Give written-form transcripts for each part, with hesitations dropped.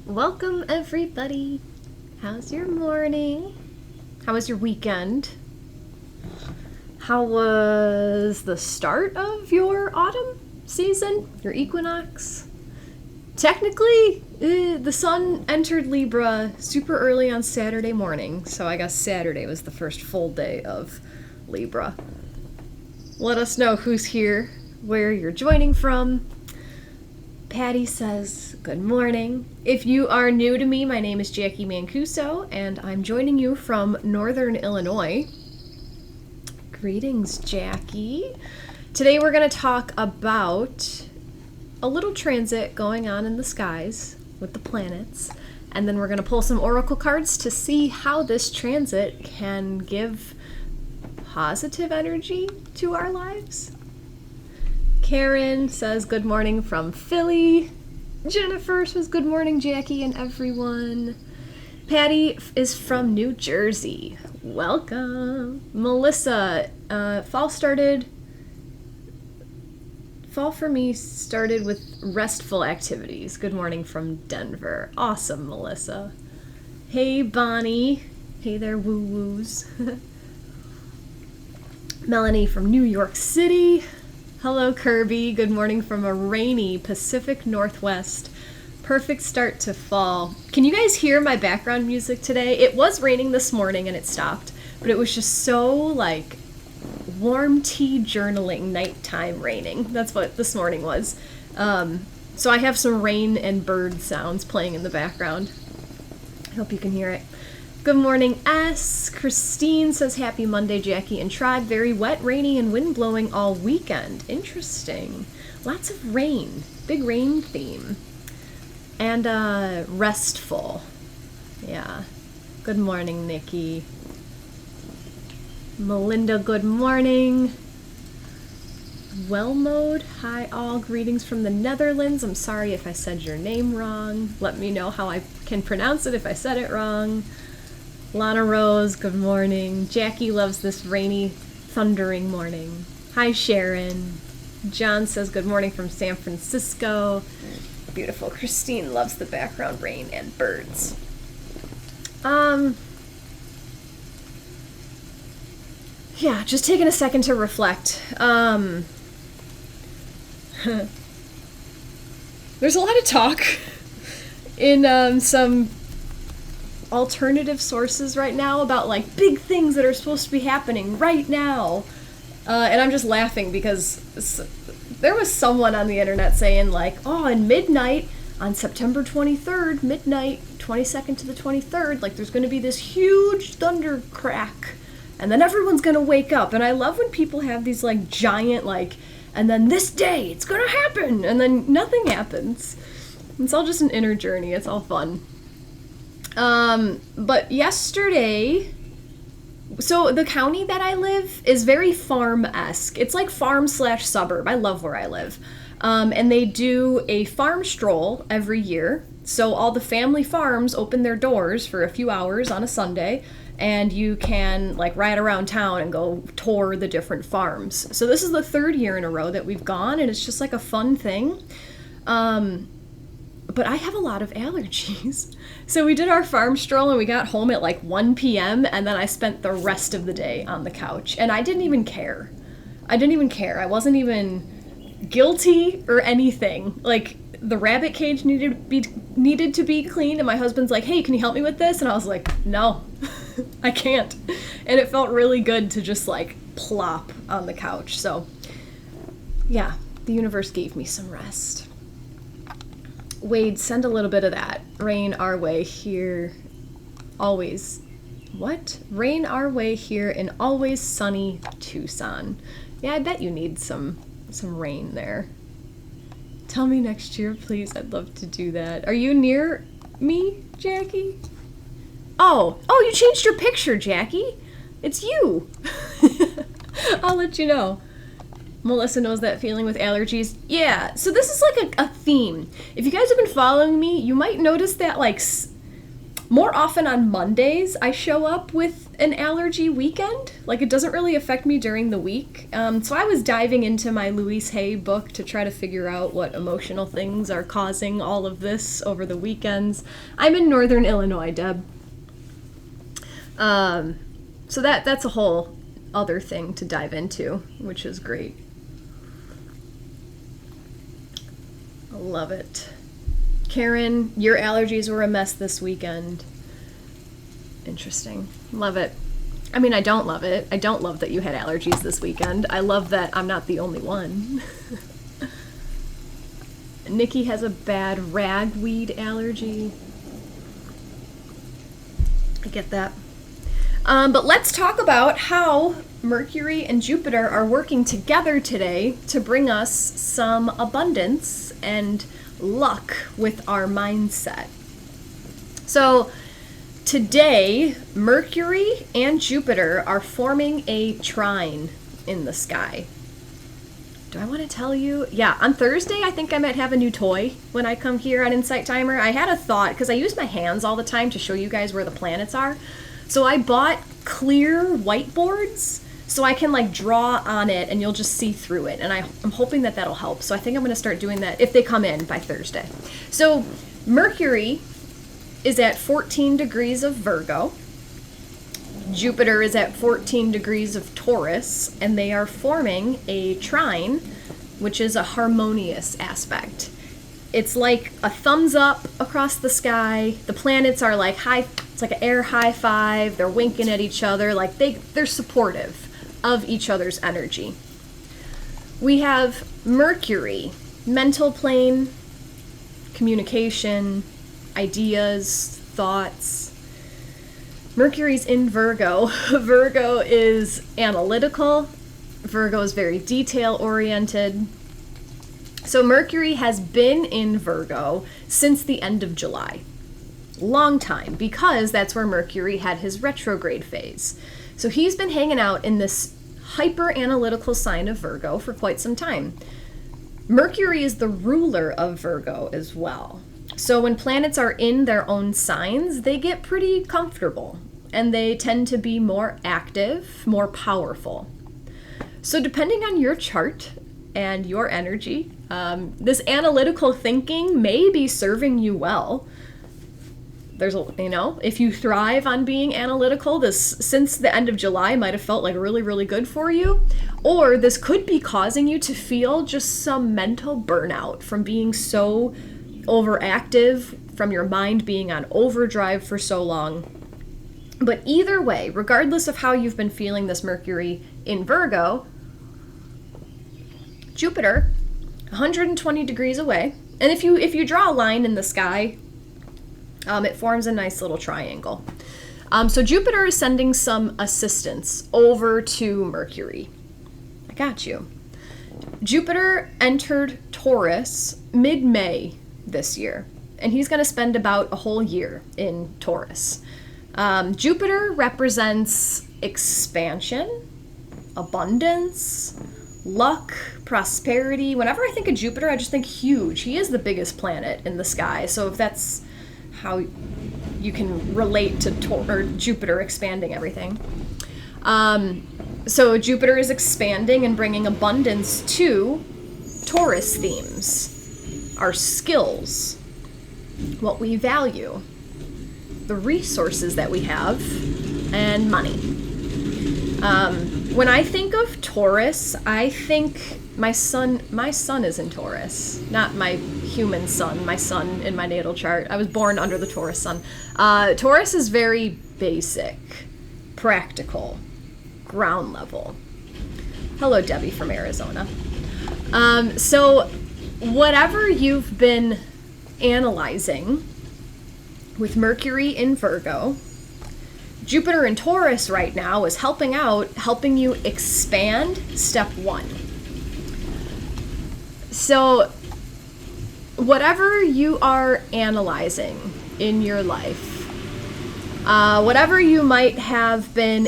Welcome, everybody. How's your morning? How was your weekend? How was the start of your autumn season? Your equinox? Technically, the sun entered Libra super early on Saturday morning, so I guess Saturday was the first full day of Libra. Let us know who's here, where you're joining from. Patty says, good morning. If you are new to me, my name is Jacqui Mancuso, and I'm joining you from Northern Illinois. Greetings, Jackie. Today we're going to talk about a little transit going on in the skies with the planets, and then we're going to pull some oracle cards to see how this transit can give positive energy to our lives. Karen says good morning from Philly. Jennifer says good morning, Jackie and everyone. Patty is from New Jersey. Welcome. Melissa, fall for me started with restful activities. Good morning from Denver. Awesome, Melissa. Hey, Bonnie. Hey there, woo-woos. Melanie from New York City. Hello, Kirby. Good morning from a rainy Pacific Northwest. Perfect start to fall. Can you guys hear my background music today? It was raining this morning and it stopped, but it was just so like warm tea journaling nighttime raining. That's what this morning was. So I have some rain and bird sounds playing in the background. I hope you can hear it. Good morning, S. Christine says, happy Monday, Jackie and Tribe. Very wet, rainy, and wind blowing all weekend. Interesting. Lots of rain. Big rain theme. And restful. Yeah. Good morning, Nikki. Melinda, good morning. Well mode. Hi all. Greetings from the Netherlands. I'm sorry if I said your name wrong. Let me know how I can pronounce it if I said it wrong. Lana Rose, good morning. Jackie loves this rainy, thundering morning. Hi, Sharon. John says good morning from San Francisco. Beautiful. Christine loves the background rain and birds. Yeah, just taking a second to reflect. There's a lot of talk in some alternative sources right now about like big things that are supposed to be happening right now, and I'm just laughing because there was someone on the internet saying like, oh, in midnight on September 23rd, midnight 22nd to the 23rd, like there's going to be this huge thunder crack and then everyone's going to wake up. And I love when people have these like giant like, and then this day it's going to happen, and then nothing happens. It's all just an inner journey. It's all fun. But yesterday, so the county that I live is very farm-esque. It's like farm/suburb. I love where I live. And they do a farm stroll every year. So all the family farms open their doors for a few hours on a Sunday, and you can like ride around town and go tour the different farms. So this is the third year in a row that we've gone, and it's just like a fun thing. But I have a lot of allergies. So we did our farm stroll and we got home at like 1 p.m. and then I spent the rest of the day on the couch. And I didn't even care. I wasn't even guilty or anything. Like the rabbit cage needed to be cleaned, and my husband's like, hey, can you help me with this? And I was like, no, I can't. And it felt really good to just like plop on the couch. So yeah, the universe gave me some rest. Wade, send a little bit of that. Rain our way here, always. What? Rain our way here in always sunny Tucson. Yeah, I bet you need some rain there. Tell me next year, please. I'd love to do that. Are you near me, Jackie? Oh, you changed your picture, Jackie. It's you. I'll let you know. Melissa knows that feeling with allergies. Yeah, so this is like a theme. If you guys have been following me, you might notice that like More often on Mondays, I show up with an allergy weekend. Like, it doesn't really affect me during the week. So I was diving into my Louise Hay book to try to figure out what emotional things are causing all of this over the weekends. I'm in Northern Illinois, Deb. So that's a whole other thing to dive into, which is great. I love it. Karen, your allergies were a mess this weekend. Interesting. Love it. I mean, I don't love it. I don't love that you had allergies this weekend. I love that I'm not the only one. Nikki has a bad ragweed allergy. I get that. But let's talk about how Mercury and Jupiter are working together today to bring us some abundance and luck with our mindset. So today, Mercury and Jupiter are forming a trine in the sky. Do I want to tell you? Yeah, on Thursday, I think I might have a new toy when I come here on Insight Timer. I had a thought, because I use my hands all the time to show you guys where the planets are. So I bought clear whiteboards so I can like draw on it and you'll just see through it. And I'm hoping that that'll help. So I think I'm going to start doing that if they come in by Thursday. So Mercury is at 14 degrees of Virgo. Jupiter is at 14 degrees of Taurus, and they are forming a trine, which is a harmonious aspect. It's like a thumbs up across the sky. The planets are like it's like an air high five. They're winking at each other. Like they're supportive of each other's energy. We have Mercury, mental plane, communication, ideas, thoughts. Mercury's in Virgo. Virgo is analytical. Virgo is very detail oriented. So Mercury has been in Virgo since the end of July. Long time, because that's where Mercury had his retrograde phase. So he's been hanging out in this hyper-analytical sign of Virgo for quite some time. Mercury is the ruler of Virgo as well. So when planets are in their own signs, they get pretty comfortable, and they tend to be more active, more powerful. So depending on your chart and your energy, this analytical thinking may be serving you well. If you thrive on being analytical, this since the end of July might have felt like really, really good for you. Or this could be causing you to feel just some mental burnout from being so overactive, from your mind being on overdrive for so long. But either way, regardless of how you've been feeling this Mercury in Virgo, Jupiter, 120 degrees away, and if you draw a line in the sky, it forms a nice little triangle. So Jupiter is sending some assistance over to Mercury. I got you. Jupiter entered Taurus mid-May this year, and he's going to spend about a whole year in Taurus. Jupiter represents expansion, abundance, luck, prosperity. Whenever I think of Jupiter, I just think huge. He is the biggest planet in the sky. So if that's how you can relate to Jupiter expanding everything. So Jupiter is expanding and bringing abundance to Taurus themes, our skills, what we value, the resources that we have, and money. When I think of Taurus, I think my sun is in Taurus, not my human sun, my sun in my natal chart. I was born under the Taurus sun. Taurus is very basic, practical, ground level. Hello, Debbie from Arizona. So whatever you've been analyzing with Mercury in Virgo, Jupiter in Taurus right now is helping you expand step one. So whatever you are analyzing in your life, whatever you might have been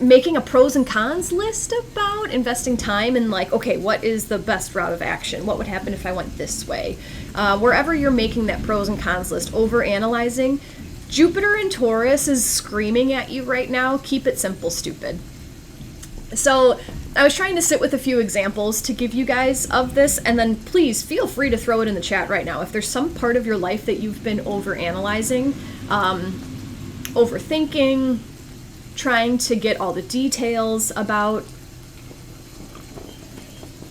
making a pros and cons list about investing time in, like, okay, what is the best route of action? What would happen if I went this way? Wherever you're making that pros and cons list, over analyzing, Jupiter in Taurus is screaming at you right now, keep it simple, stupid. So I was trying to sit with a few examples to give you guys of this, and then please feel free to throw it in the chat right now. If there's some part of your life that you've been over-analyzing, overthinking, trying to get all the details about.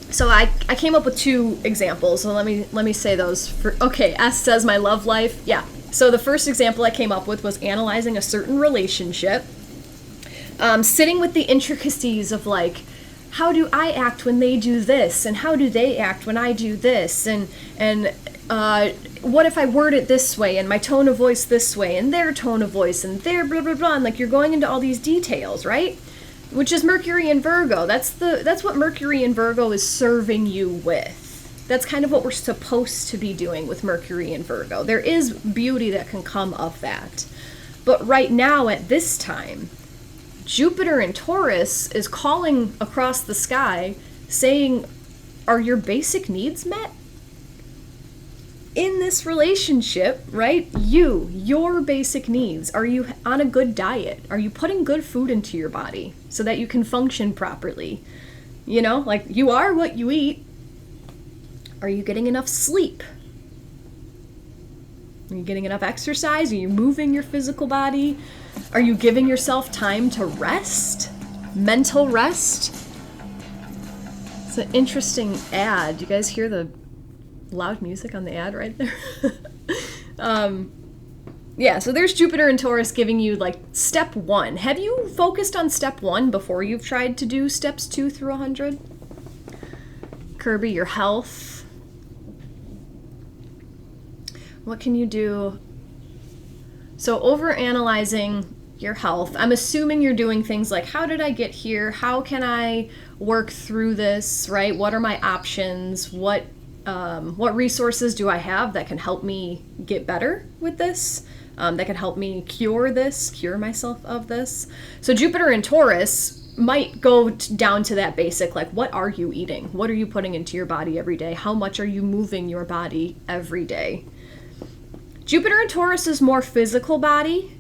So I came up with 2 examples, so let me say those. Okay, S says my love life. Yeah. So the first example I came up with was analyzing a certain relationship. Sitting with the intricacies of, like, how do I act when they do this, and how do they act when I do this, and what if I word it this way, and my tone of voice this way, and their tone of voice, and their blah blah blah, and, like, you're going into all these details, right? Which is Mercury in Virgo. That's what Mercury in Virgo is serving you with. That's kind of what we're supposed to be doing with Mercury in Virgo. There is beauty that can come of that, but right now at this time, Jupiter in Taurus is calling across the sky saying, are your basic needs met? In this relationship, right? Your basic needs. Are you on a good diet? Are you putting good food into your body so that you can function properly? You know, like, you are what you eat. Are you getting enough sleep? Are you getting enough exercise? Are you moving your physical body? Are you giving yourself time to rest? Mental rest? It's an interesting ad. You guys hear the loud music on the ad right there? Yeah, so there's Jupiter in Taurus giving you, like, step 1. Have you focused on step 1 before you've tried to do steps 2 through 100? Kirby, your health. What can you do? So overanalyzing your health, I'm assuming you're doing things like, how did I get here? How can I work through this, right? What are my options? What resources do I have that can help me get better with this? That can help me cure myself of this? So Jupiter in Taurus might go down to that basic, like, what are you eating? What are you putting into your body every day? How much are you moving your body every day? Jupiter in Taurus is more physical body.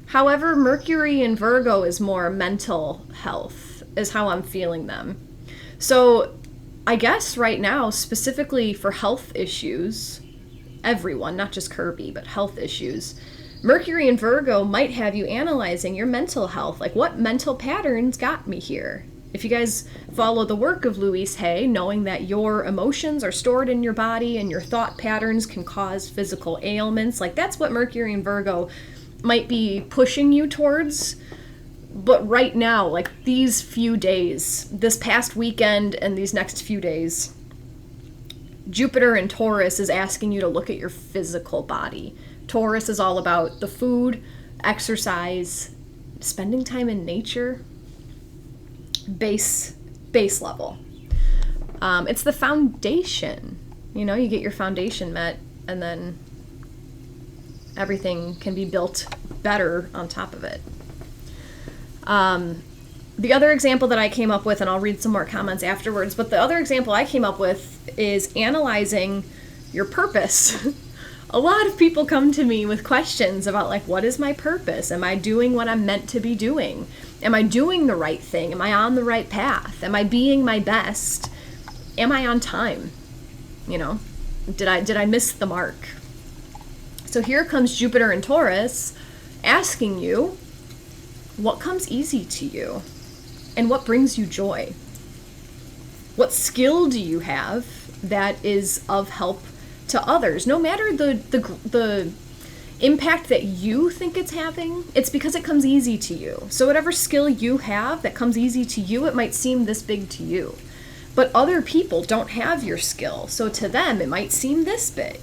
However, Mercury in Virgo is more mental health, is how I'm feeling them. So I guess right now, specifically for health issues, everyone, not just Kirby, but health issues, Mercury in Virgo might have you analyzing your mental health. Like, what mental patterns got me here? If you guys follow the work of Louise Hay, knowing that your emotions are stored in your body and your thought patterns can cause physical ailments, like, that's what Mercury in Virgo might be pushing you towards. But right now, like, these few days, this past weekend and these next few days, Jupiter in Taurus is asking you to look at your physical body. Taurus is all about the food, exercise, spending time in nature, base level. It's the foundation. You know, you get your foundation met, and then everything can be built better on top of it. The other example that I came up with, and I'll read some more comments afterwards, but the other example I came up with is analyzing your purpose. A lot of people come to me with questions about, like, what is my purpose? Am I doing what I'm meant to be doing? Am I doing the right thing? Am I on the right path? Am I being my best? Am I on time? You know, did I miss the mark? So here comes Jupiter in Taurus asking you, what comes easy to you? And what brings you joy? What skill do you have that is of help to others? No matter the impact that you think it's having, it's because it comes easy to you. So whatever skill you have that comes easy to you, it might seem this big to you. But other people don't have your skill, so to them it might seem this big.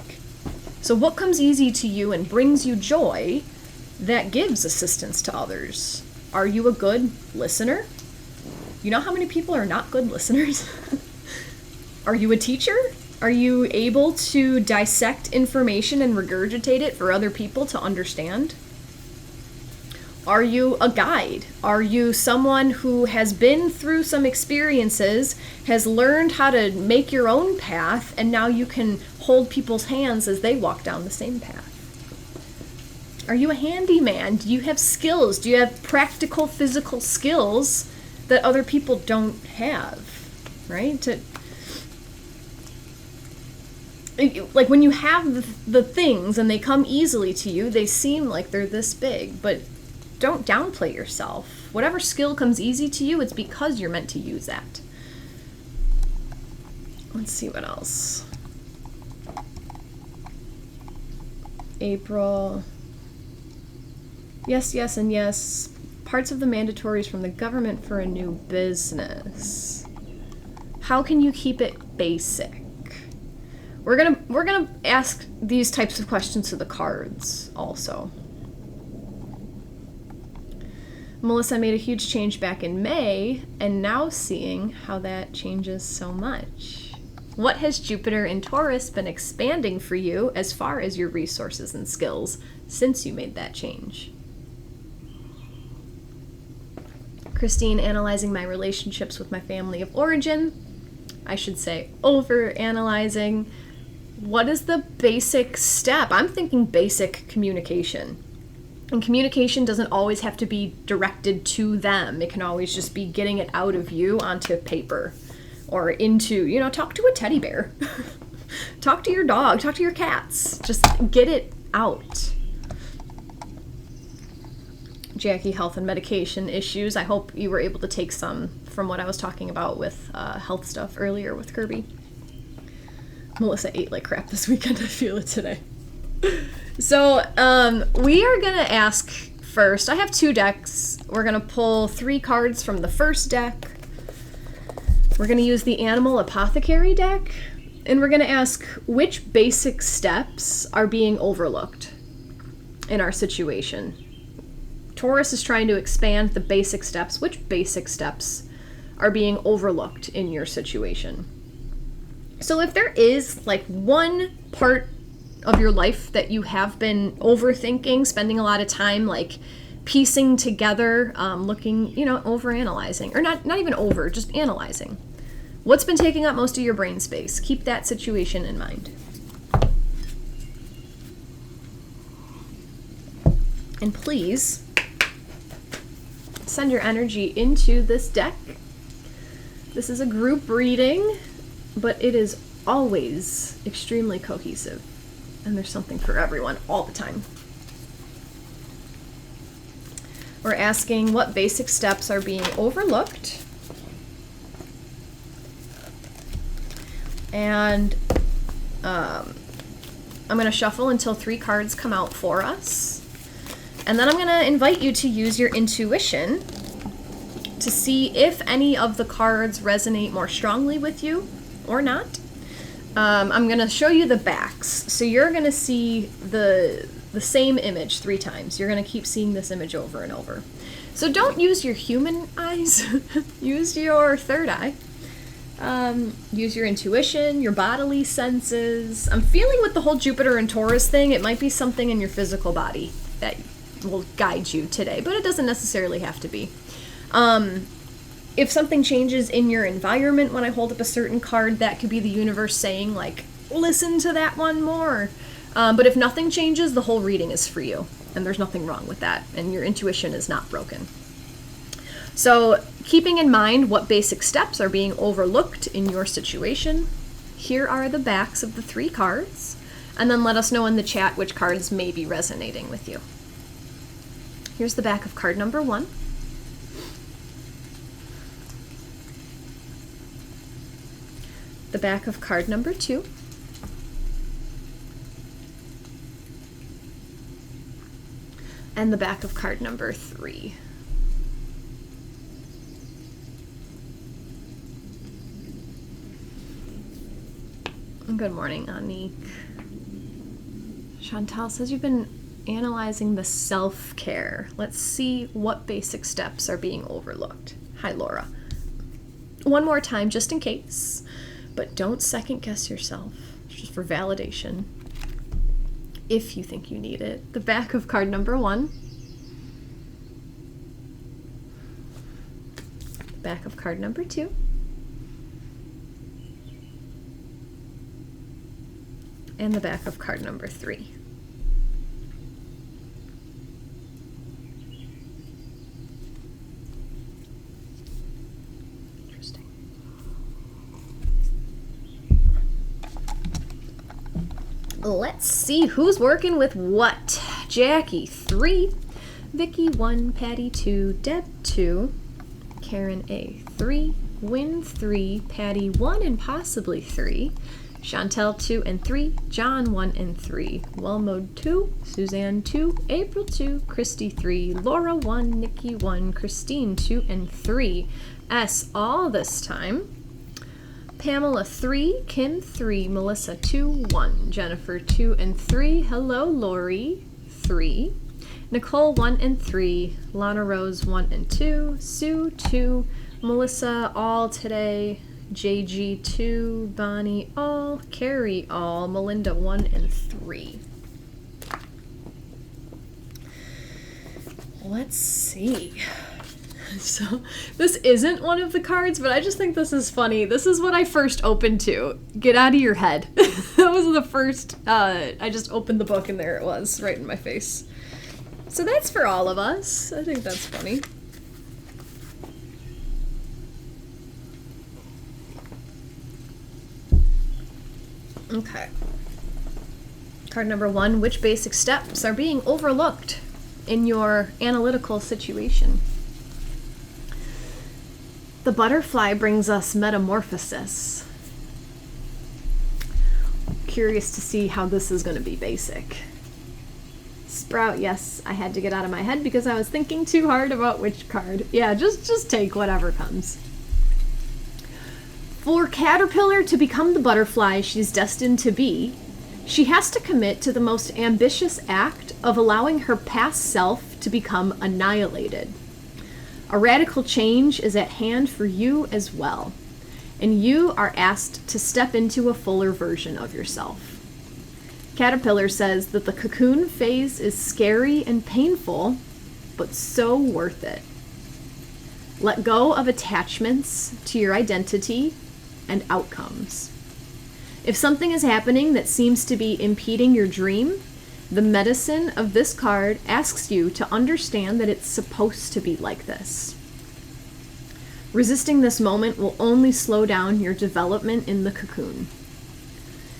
So what comes easy to you and brings you joy that gives assistance to others? Are you a good listener? You know how many people are not good listeners? Are you a teacher? Are you able to dissect information and regurgitate it for other people to understand? Are you a guide? Are you someone who has been through some experiences, has learned how to make your own path, and now you can hold people's hands as they walk down the same path? Are you a handyman? Do you have skills? Do you have practical physical skills that other people don't have, right? Like when you have the things and they come easily to you, they seem like they're this big, but don't downplay yourself. Whatever skill comes easy to you, it's because you're meant to use that. Let's see what else. April. Yes, yes, and yes. Parts of the mandatories from the government for a new business. How can you keep it basic? We're gonna ask these types of questions to the cards also. Melissa, made a huge change back in May, and now seeing how that changes so much. What has Jupiter in Taurus been expanding for you as far as your resources and skills since you made that change? Christine, analyzing my relationships with my family of origin. I should say over-analyzing. What is the basic step? I'm thinking basic communication. And communication doesn't always have to be directed to them. It can always just be getting it out of you onto paper or into, talk to a teddy bear. Talk to your dog, talk to your cats. Just get it out. Jacqui, health and medication issues. I hope you were able to take some from what I was talking about with health stuff earlier with Kirby. Melissa ate like crap this weekend. I feel it today. So we are going to ask first. I have 2 decks. We're going to pull 3 cards from the first deck. We're going to use the Animal Apothecary deck. And we're going to ask which basic steps are being overlooked in our situation. Taurus is trying to expand the basic steps. Which basic steps are being overlooked in your situation? So if there is like one part of your life that you have been overthinking, spending a lot of time like piecing together, looking, over-analyzing, or not even over, just analyzing. What's been taking up most of your brain space? Keep that situation in mind. And please send your energy into this deck. This is a group reading, but it is always extremely cohesive. And there's something for everyone all the time. We're asking what basic steps are being overlooked. And I'm going to shuffle until 3 cards come out for us. And then I'm going to invite you to use your intuition to see if any of the cards resonate more strongly with you or not. I'm going to show you the backs. So you're going to see the same image 3 times. You're going to keep seeing this image over and over. So don't use your human eyes. Use your third eye. Use your intuition, your bodily senses. I'm feeling with the whole Jupiter and Taurus thing, it might be something in your physical body that will guide you today, but it doesn't necessarily have to be. If something changes in your environment when I hold up a certain card, that could be the universe saying, like, listen to that one more. But if nothing changes, the whole reading is for you, and there's nothing wrong with that, and your intuition is not broken. So, keeping in mind what basic steps are being overlooked in your situation, here are the backs of the 3 cards, and then let us know in the chat which cards may be resonating with you. Here's the back of card number 1. The back of card number 2. And the back of card number 3. Good morning, Anik. Chantal says you've been analyzing the self-care. Let's see what basic steps are being overlooked. Hi, Laura. One more time, just in case. But don't second guess yourself, just for validation, if you think you need it. The back of card number 1. Back of card number 2. And the back of card number 3. Interesting. Let's see who's working with what. Jacqui 3, Vicky 1, Patty 2, Deb 2, Karen A 3, Win 3, Patty 1 and possibly 3, Chantel 2 and 3, John 1 and 3, Wellmode 2, Suzanne 2, April 2, Christy 3, Laura 1, Nikki 1, Christine 2 and 3, S all this time, Pamela 3, Kim 3, Melissa 2, 1, Jennifer 2 and 3, hello Lori 3, Nicole 1 and 3, Lana Rose 1 and 2, Sue 2, Melissa all today, JG 2, Bonnie all, Carrie all, Melinda 1 and 3. Let's see. So this isn't one of the cards, but I just think this is funny. This is what I first opened to. Get out of your head. That was the first, I just opened the book and there it was, right in my face. So that's for all of us. I think that's funny. Okay. Card number 1, which basic steps are being overlooked in your analytical situation? The butterfly brings us metamorphosis. Curious to see how this is going to be basic. Sprout, yes, I had to get out of my head because I was thinking too hard about which card. Yeah, just take whatever comes. For Caterpillar to become the butterfly she's destined to be, she has to commit to the most ambitious act of allowing her past self to become annihilated. A radical change is at hand for you as well, and you are asked to step into a fuller version of yourself. Caterpillar says that the cocoon phase is scary and painful, but so worth it. Let go of attachments to your identity and outcomes. If something is happening that seems to be impeding your dream, the medicine of this card asks you to understand that it's supposed to be like this. Resisting this moment will only slow down your development in the cocoon.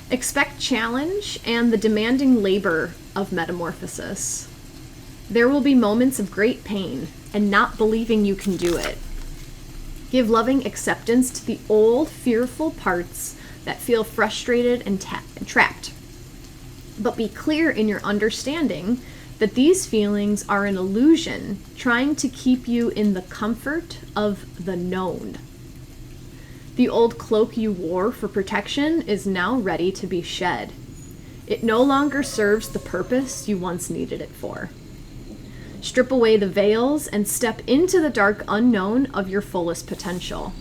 Expect challenge and the demanding labor of metamorphosis. There will be moments of great pain and not believing you can do it. Give loving acceptance to the old, fearful parts that feel frustrated and trapped. But be clear in your understanding that these feelings are an illusion trying to keep you in the comfort of the known. The old cloak you wore for protection is now ready to be shed. It no longer serves the purpose you once needed it for. Strip away the veils and step into the dark unknown of your fullest potential.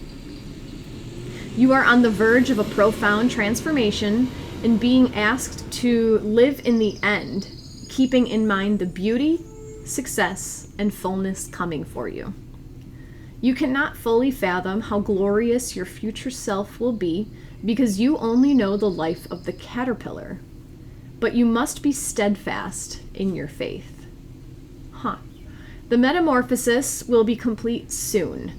You are on the verge of a profound transformation and being asked to live in the end, keeping in mind the beauty, success, and fullness coming for you. You cannot fully fathom how glorious your future self will be because you only know the life of the caterpillar, but you must be steadfast in your faith. The metamorphosis will be complete soon,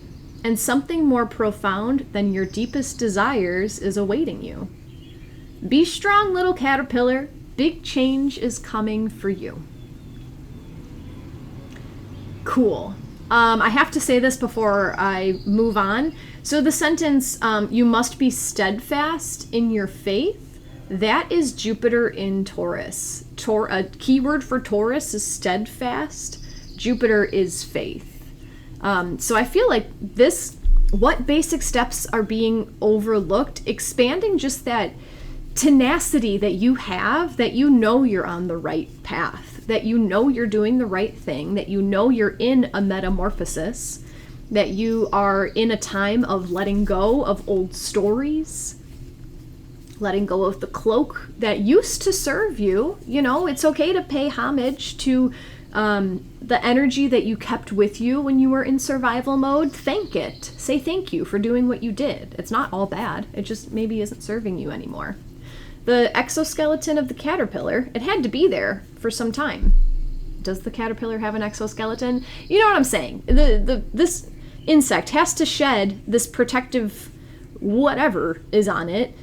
and something more profound than your deepest desires is awaiting you. Be strong, little caterpillar. Big change is coming for you. Cool. I have to say this before I move on. So the sentence, you must be steadfast in your faith, that is Jupiter in Taurus. A keyword for Taurus is steadfast. Jupiter is faith. So I feel like what basic steps are being overlooked, expanding just that tenacity that you have, that you know you're on the right path, that you know you're doing the right thing, that you know you're in a metamorphosis, that you are in a time of letting go of old stories, letting go of the cloak that used to serve you. You know, it's okay to pay homage to The energy that you kept with you when you were in survival mode, thank it. Say thank you for doing what you did. It's not all bad. It just maybe isn't serving you anymore. The exoskeleton of the caterpillar, it had to be there for some time. Does the caterpillar have an exoskeleton? You know what I'm saying. This insect has to shed this protective whatever is on it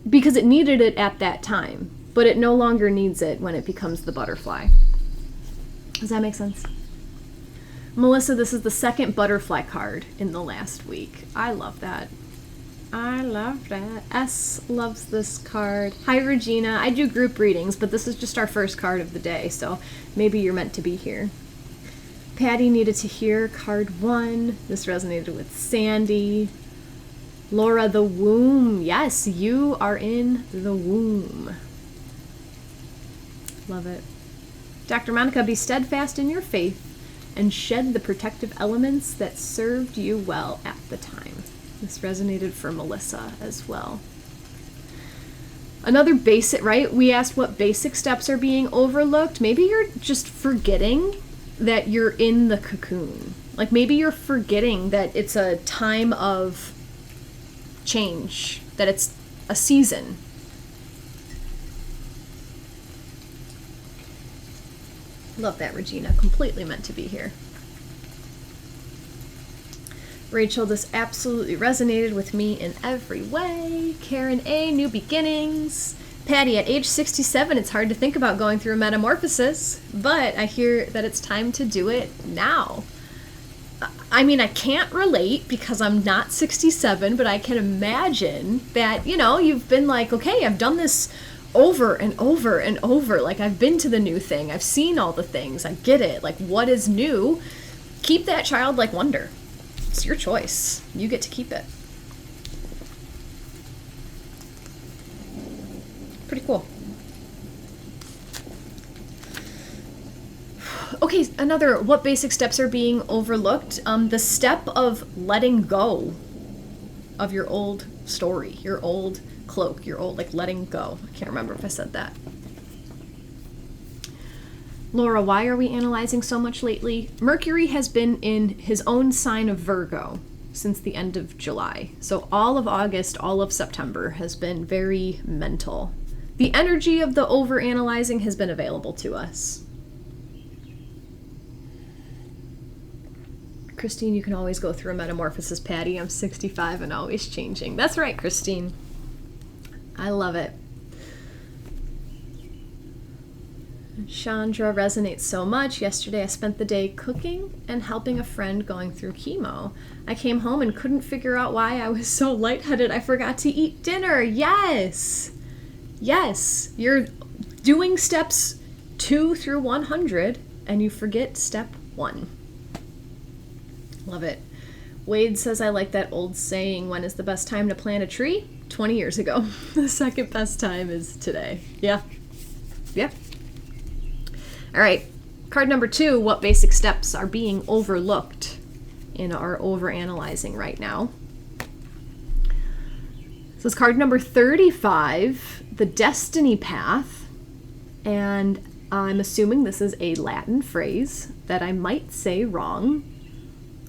because it needed it at that time, but it no longer needs it when it becomes the butterfly. Does that make sense? Melissa, this is the second butterfly card in the last week. I love that. I love that. S loves this card. Hi, Regina. I do group readings, but this is just our first card of the day, so maybe you're meant to be here. Patty needed to hear card 1. This resonated with Sandy. Laura, the womb. Yes, you are in the womb. Love it. Dr. Monica, be steadfast in your faith and shed the protective elements that served you well at the time. This resonated for Melissa as well. Another basic, right? We asked what basic steps are being overlooked. Maybe you're just forgetting that you're in the cocoon. Like maybe you're forgetting that it's a time of change, that it's a season. Love that, Regina. Completely meant to be here. Rachel, this absolutely resonated with me in every way. Karen A, new beginnings. Patty, at age 67, it's hard to think about going through a metamorphosis, but I hear that it's time to do it now. I mean, I can't relate because I'm not 67, but I can imagine that, you know, you've been like, okay, I've done this over and over and over. Like, I've been to the new thing. I've seen all the things. I get it. Like, what is new? Keep that childlike wonder. It's your choice. You get to keep it. Pretty cool. Okay, another, what basic steps are being overlooked? The step of letting go of your old story, your old cloak, your old, like, letting go. I can't remember if I said that. Laura, why are we analyzing so much lately? Mercury has been in his own sign of Virgo since the end of July. So all of August, all of September has been very mental. The energy of the overanalyzing has been available to us. Christine, you can always go through a metamorphosis, Patty. I'm 65 and always changing. That's right, Christine. I love it. Chandra resonates so much. Yesterday I spent the day cooking and helping a friend going through chemo. I came home and couldn't figure out why I was so lightheaded I forgot to eat dinner. Yes! Yes! You're doing steps 2 through 100 and you forget step 1. Love it. Wade says, I like that old saying, when is the best time to plant a tree? 20 years ago. The second best time is today. Yeah. Yeah. All right. Card number 2, what basic steps are being overlooked in our overanalyzing right now? This is card number 35, the Destiny Path. And I'm assuming this is a Latin phrase that I might say wrong.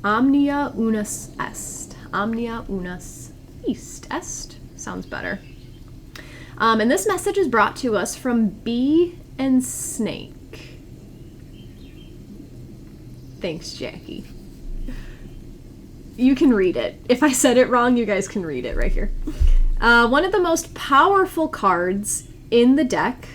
Omnia unus est. Omnia unus est. Sounds better. And this message is brought to us from Bee and Snake. Thanks, Jackie. You can read it. If I said it wrong, you guys can read it right here. One of the most powerful cards in the deck,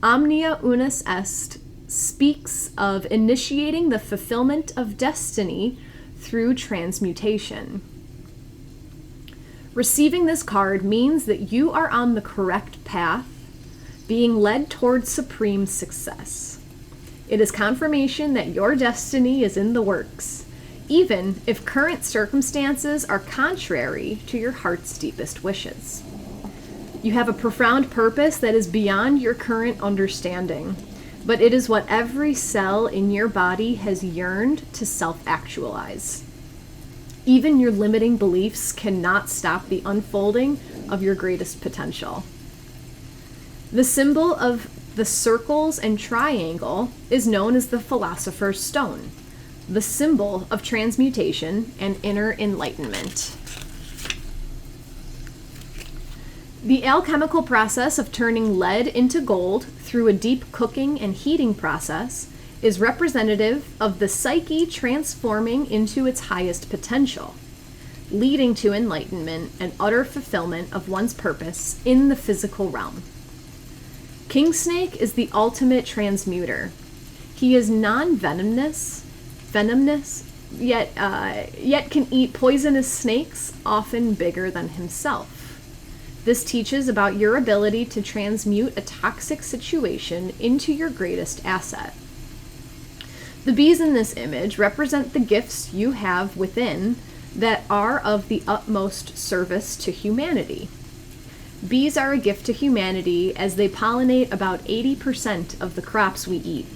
Omnia unus est, speaks of initiating the fulfillment of destiny through transmutation. Receiving this card means that you are on the correct path, being led towards supreme success. It is confirmation that your destiny is in the works, even if current circumstances are contrary to your heart's deepest wishes. You have a profound purpose that is beyond your current understanding, but it is what every cell in your body has yearned to self-actualize. Even your limiting beliefs cannot stop the unfolding of your greatest potential. The symbol of The circles and triangle is known as the Philosopher's Stone, the symbol of transmutation and inner enlightenment. The alchemical process of turning lead into gold through a deep cooking and heating process is representative of the psyche transforming into its highest potential, leading to enlightenment and utter fulfillment of one's purpose in the physical realm. King Snake is the ultimate transmuter. He is non-venomous, yet can eat poisonous snakes, often bigger than himself. This teaches about your ability to transmute a toxic situation into your greatest asset. The bees in this image represent the gifts you have within that are of the utmost service to humanity. Bees are a gift to humanity as they pollinate about 80% of the crops we eat.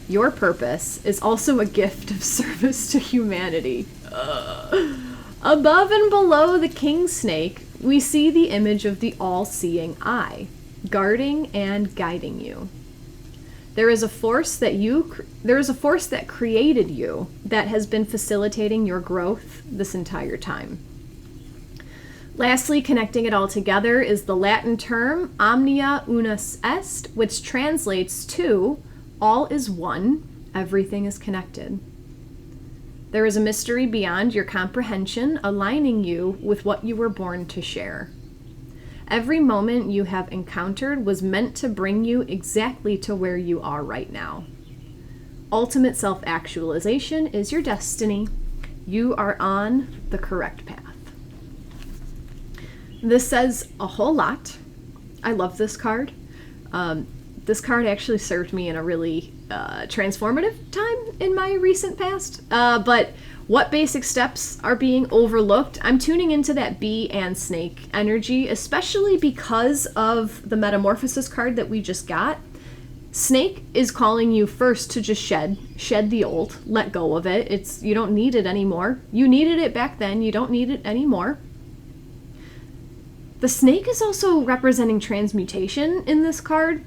Your purpose is also a gift of service to humanity. Above and below the king snake, we see the image of the all-seeing eye, guarding and guiding you. There is a force that created you that has been facilitating your growth this entire time. Lastly, connecting it all together is the Latin term omnia unus est, which translates to all is one, everything is connected. There is a mystery beyond your comprehension, aligning you with what you were born to share. Every moment you have encountered was meant to bring you exactly to where you are right now. Ultimate self-actualization is your destiny. You are on the correct path. This says a whole lot. I love this card. This card actually served me in a really transformative time in my recent past. But what basic steps are being overlooked? I'm tuning into that bee and snake energy, especially because of the metamorphosis card that we just got. Snake is calling you first to just shed the old, let go of it. You don't need it anymore. You needed it back then. You don't need it anymore. The snake is also representing transmutation in this card,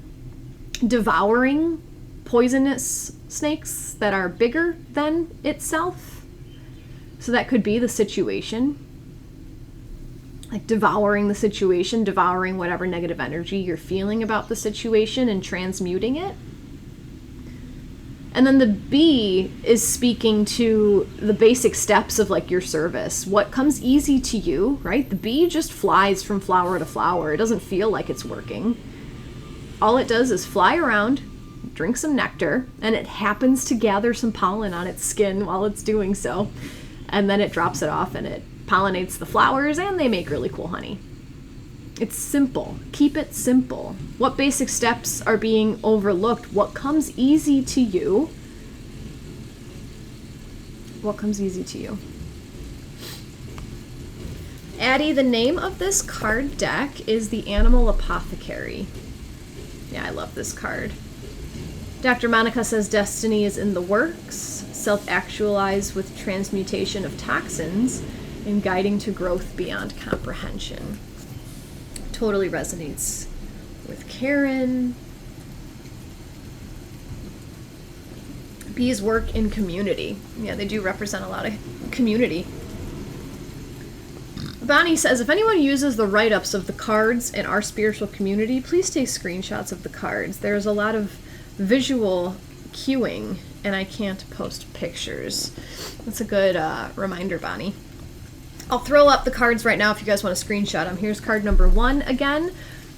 devouring poisonous snakes that are bigger than itself. So that could be the situation, like devouring the situation, devouring whatever negative energy you're feeling about the situation and transmuting it. And then the bee is speaking to the basic steps of like your service. What comes easy to you, right? The bee just flies from flower to flower. It doesn't feel like it's working. All it does is fly around, drink some nectar, and it happens to gather some pollen on its skin while it's doing so. And then it drops it off and it pollinates the flowers and they make really cool honey. It's simple. Keep it simple. What basic steps are being overlooked? What comes easy to you? What comes easy to you? Addie, the name of this card deck is the Animal Apothecary. Yeah, I love this card. Dr. Monica says destiny is in the works. Self-actualize with transmutation of toxins and guiding to growth beyond comprehension. Totally resonates with Karen. Bees work in community. Yeah, they do represent a lot of community. Bonnie says, if anyone uses the write-ups of the cards in our spiritual community, please take screenshots of the cards. There's a lot of visual cueing, and I can't post pictures. That's a good reminder, Bonnie. I'll throw up the cards right now if you guys want to screenshot them. Here's card number 1 again.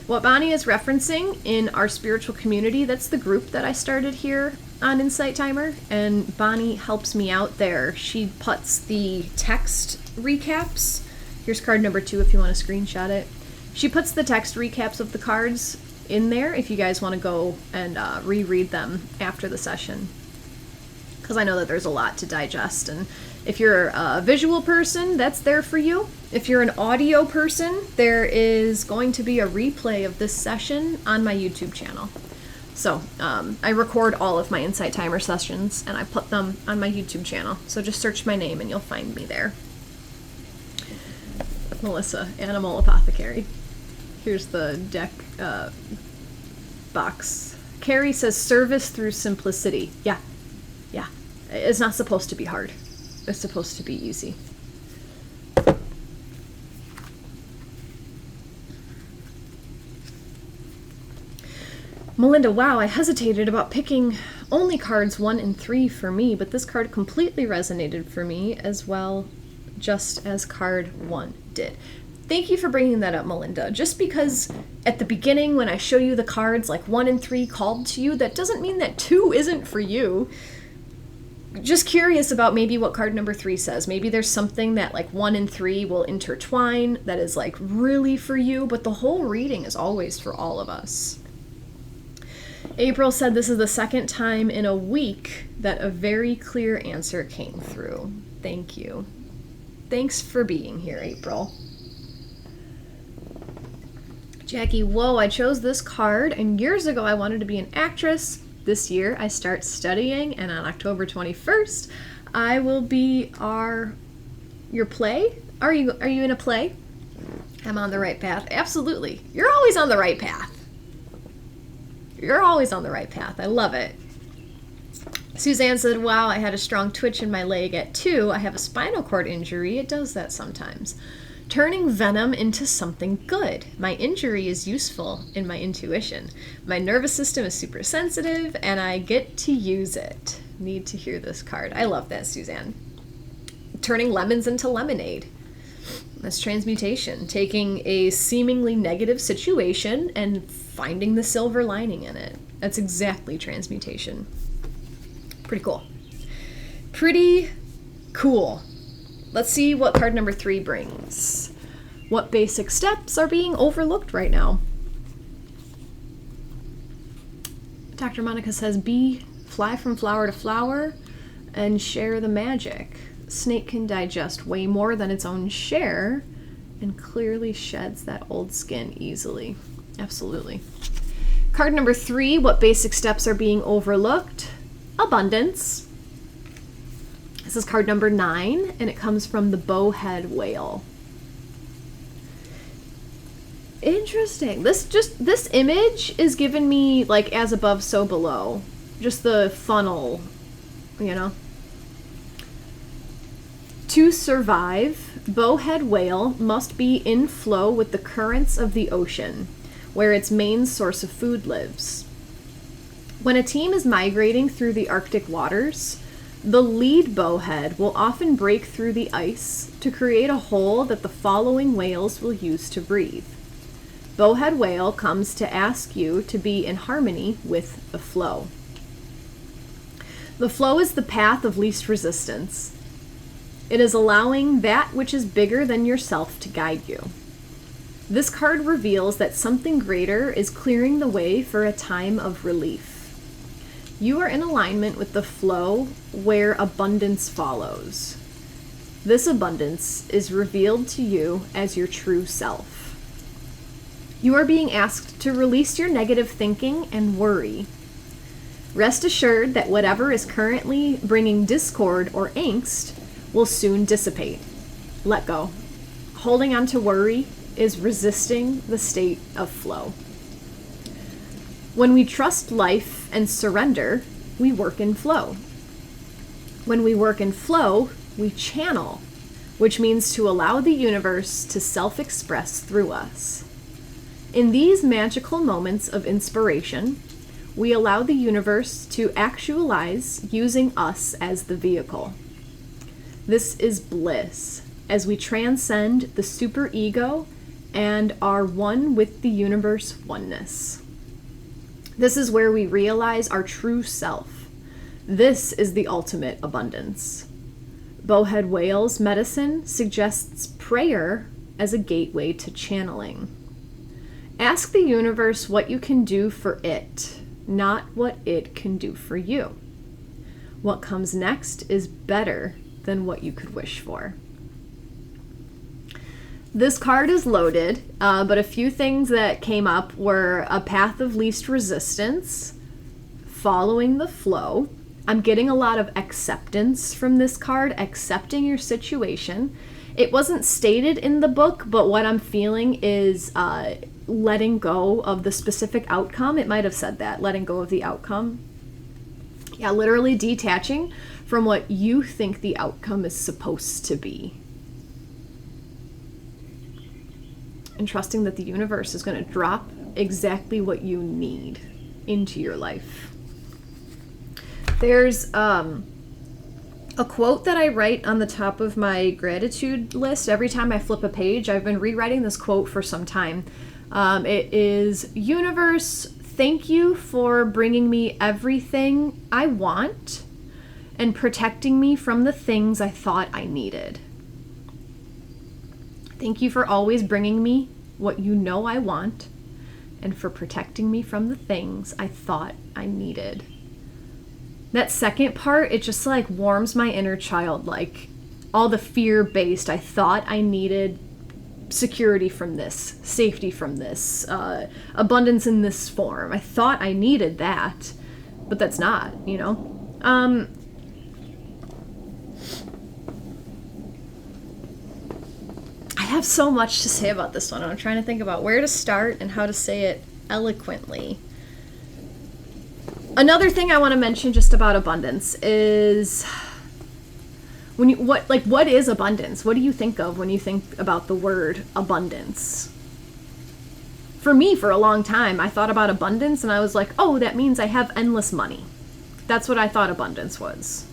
What Bonnie is referencing in our spiritual community, that's the group that I started here on Insight Timer, and Bonnie helps me out there. She puts the text recaps. Here's card number 2 if you want to screenshot it. She puts the text recaps of the cards in there if you guys want to go and reread them after the session, because I know that there's a lot to digest. And if you're a visual person, that's there for you. If you're an audio person, there is going to be a replay of this session on my YouTube channel. So I record all of my Insight Timer sessions and I put them on my YouTube channel. So just search my name and you'll find me there. Melissa, Animal Apothecary. Here's the deck box Carrie says service through simplicity. Yeah. Yeah. It's not supposed to be hard. It's supposed to be easy. Melinda, wow, I hesitated about picking only cards 1 and 3 for me, but this card completely resonated for me as well, just as card 1 did. Thank you for bringing that up, Melinda. Just because at the beginning when I show you the cards like 1 and 3 called to you, that doesn't mean that 2 isn't for you. Just curious about maybe what card number 3 says. Maybe there's something that like 1 and 3 will intertwine that is like really for you, but the whole reading is always for all of us. April said this is the second time in a week that a very clear answer came through. Thank you. Thanks for being here, April. Jackie, whoa, I chose this card, and years ago I wanted to be an actress. This year I start studying, and on October 21st, I will be your play? Are you in a play? I'm on the right path. Absolutely. You're always on the right path. You're always on the right path. I love it. Suzanne said, wow, I had a strong twitch in my leg at 2. I have a spinal cord injury. It does that sometimes. Turning venom into something good. My injury is useful in my intuition. My nervous system is super sensitive, and I get to use it. Need to hear this card. I love that, Suzanne. Turning lemons into lemonade. That's transmutation. Taking a seemingly negative situation and finding the silver lining in it. That's exactly transmutation. Pretty cool. Pretty cool. Let's see what card number 3 brings. What basic steps are being overlooked right now? Dr. Monica says, fly from flower to flower and share the magic. Snake can digest way more than its own share and clearly sheds that old skin easily. Absolutely. Card number 3, what basic steps are being overlooked? Abundance. This is card number 9, and it comes from the bowhead whale. Interesting. This image is giving me like as above, so below. Just the funnel, you know. To survive, bowhead whale must be in flow with the currents of the ocean, where its main source of food lives. When a team is migrating through the Arctic waters, the lead bowhead will often break through the ice to create a hole that the following whales will use to breathe. Bowhead whale comes to ask you to be in harmony with the flow. The flow is the path of least resistance. It is allowing that which is bigger than yourself to guide you. This card reveals that something greater is clearing the way for a time of relief. You are in alignment with the flow where abundance follows. This abundance is revealed to you as your true self. You are being asked to release your negative thinking and worry. Rest assured that whatever is currently bringing discord or angst will soon dissipate. Let go. Holding on to worry is resisting the state of flow. When we trust life and surrender, we work in flow. When we work in flow, we channel, which means to allow the universe to self-express through us. In these magical moments of inspiration, we allow the universe to actualize using us as the vehicle. This is bliss, as we transcend the superego and are one with the universe oneness. This is where we realize our true self. This is the ultimate abundance. Bowhead whale's medicine suggests prayer as a gateway to channeling. Ask the universe what you can do for it, not what it can do for you. What comes next is better than what you could wish for. This card is loaded, but a few things that came up were a path of least resistance, following the flow. I'm getting a lot of acceptance from this card, accepting your situation. It wasn't stated in the book, but what I'm feeling is letting go of the specific outcome. It might have said that, letting go of the outcome. Yeah, literally detaching from what you think the outcome is supposed to be. And trusting that the universe is going to drop exactly what you need into your life. There's a quote that I write on the top of my gratitude list every time I flip a page. I've been rewriting this quote for some time. It is, "Universe, thank you for bringing me everything I want and protecting me from the things I thought I needed. Thank you for always bringing me what you know I want and for protecting me from the things I thought I needed." That second part, it just like warms my inner child, like all the fear-based, I thought I needed security from this, safety from this, abundance in this form. I thought I needed that, but that's not, you know? I have so much to say about this one. I'm trying to think about where to start and how to say it eloquently. Another thing I want to mention just about abundance is what is abundance? What do you think of when you think about the word abundance? For me, for a long time, I thought about abundance and I was like, oh, that means I have endless money. That's what I thought abundance was.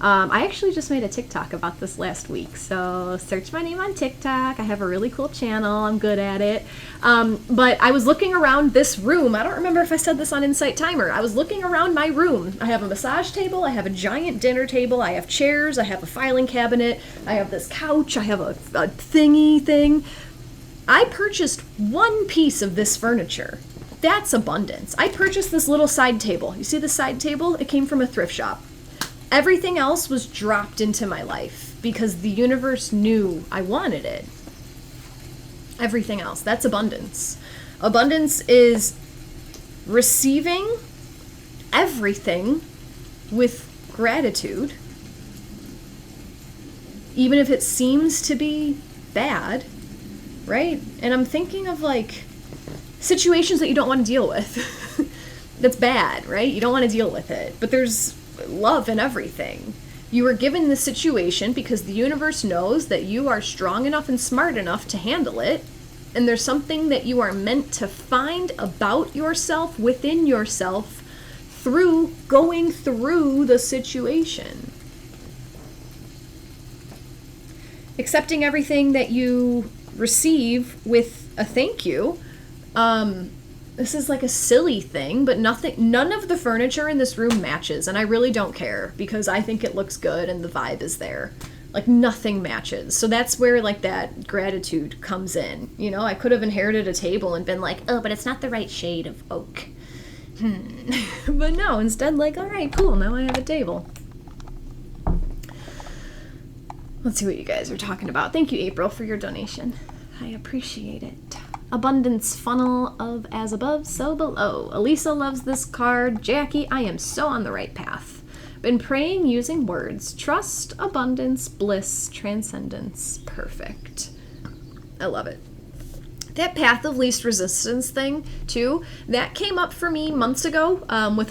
I actually just made a TikTok about this last week, so search my name on TikTok. I have a really cool channel. I'm good at it. But I was looking around this room. I don't remember if I said this on Insight Timer. I was looking around my room. I have a massage table. I have a giant dinner table. I have chairs. I have a filing cabinet. I have this couch. I have a thingy thing. I purchased one piece of this furniture. That's abundance. I purchased this little side table. You see the side table? It came from a thrift shop. Everything else was dropped into my life because the universe knew I wanted it. Everything else. That's abundance. Abundance is receiving everything with gratitude, even if it seems to be bad, right? And I'm thinking of like situations that you don't want to deal with. That's bad, right? You don't want to deal with it. But there's love in everything. You were given this situation because the universe knows that you are strong enough and smart enough to handle it, and there's something that you are meant to find about yourself, within yourself, through going through the situation. Accepting everything that you receive with a thank you. This is like a silly thing, but none of the furniture in this room matches, and I really don't care because I think it looks good and the vibe is there. Like nothing matches. So that's where like that gratitude comes in. You know, I could have inherited a table and been like, oh, but it's not the right shade of oak. But no, instead like, all right, cool, now I have a table. Let's see what you guys are talking about. Thank you, April, for your donation. I appreciate it. Abundance funnel of as above, so below. Elisa loves this card. Jacqui, I am so on the right path. Been praying using words. Trust, abundance, bliss, transcendence. Perfect. I love it. That path of least resistance thing, too, that came up for me months ago with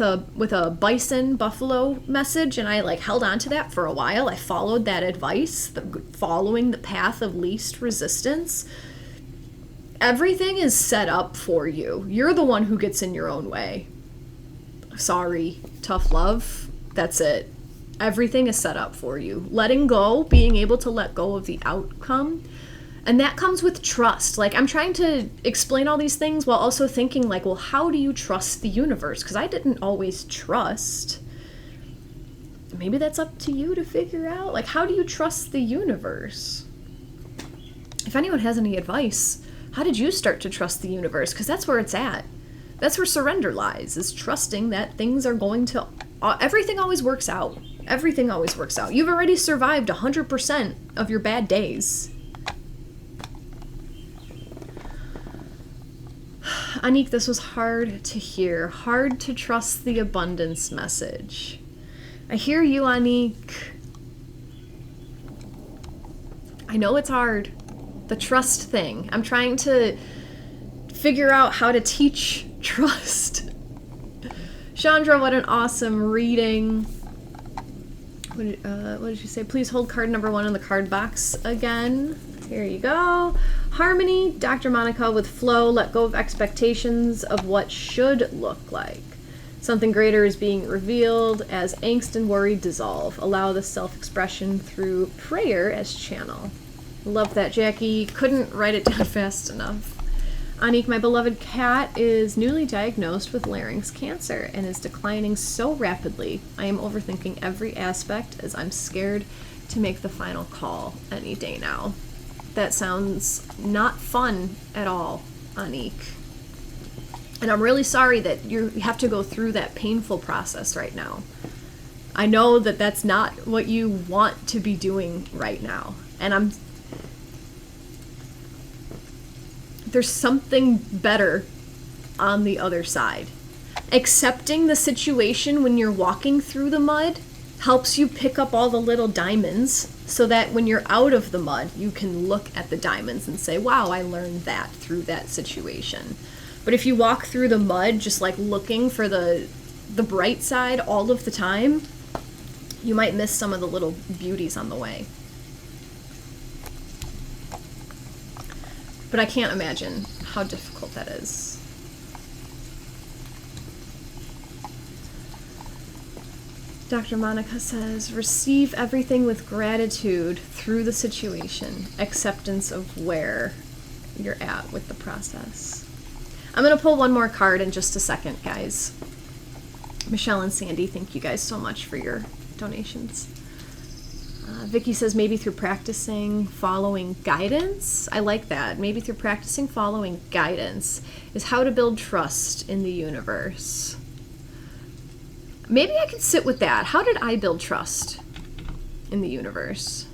a bison buffalo message, and I like held on to that for a while. I followed that advice, following the path of least resistance. Everything is set up for you. You're the one who gets in your own way. Sorry, tough love. That's it. Everything is set up for you. Letting go, being able to let go of the outcome. And that comes with trust. Like, I'm trying to explain all these things while also thinking, like, well, how do you trust the universe? Because I didn't always trust. Maybe that's up to you to figure out. Like, how do you trust the universe? If anyone has any advice, how did you start to trust the universe? Because that's where it's at. That's where surrender lies, is trusting that things are going to... everything always works out. Everything always works out. You've already survived 100% of your bad days. Anik, this was hard to hear. Hard to trust the abundance message. I hear you, Anik. I know it's hard. The trust thing. I'm trying to figure out how to teach trust. Chandra, what an awesome reading. What did you say? Please hold card number 1 in the card box again. Here you go. Harmony, Dr. Monica with flow, let go of expectations of what should look like. Something greater is being revealed as angst and worry dissolve. Allow the self-expression through prayer as channel. Love that, Jackie. Couldn't write it down fast enough. Anik, my beloved cat, is newly diagnosed with larynx cancer and is declining so rapidly. I am overthinking every aspect as I'm scared to make the final call any day now. That sounds not fun at all, Anik. And I'm really sorry that you have to go through that painful process right now. I know that that's not what you want to be doing right now. And there's something better on the other side. Accepting the situation when you're walking through the mud helps you pick up all the little diamonds so that when you're out of the mud, you can look at the diamonds and say, wow, I learned that through that situation. But if you walk through the mud just like looking for the bright side all of the time, you might miss some of the little beauties on the way. But I can't imagine how difficult that is. Dr. Monica says, receive everything with gratitude through the situation, acceptance of where you're at with the process. I'm going to pull one more card in just a second, guys. Michelle and Sandy, thank you guys so much for your donations. Vicky says, maybe through practicing following guidance. I like that. Maybe through practicing following guidance is how to build trust in the universe. Maybe I can sit with that. How did I build trust in the universe?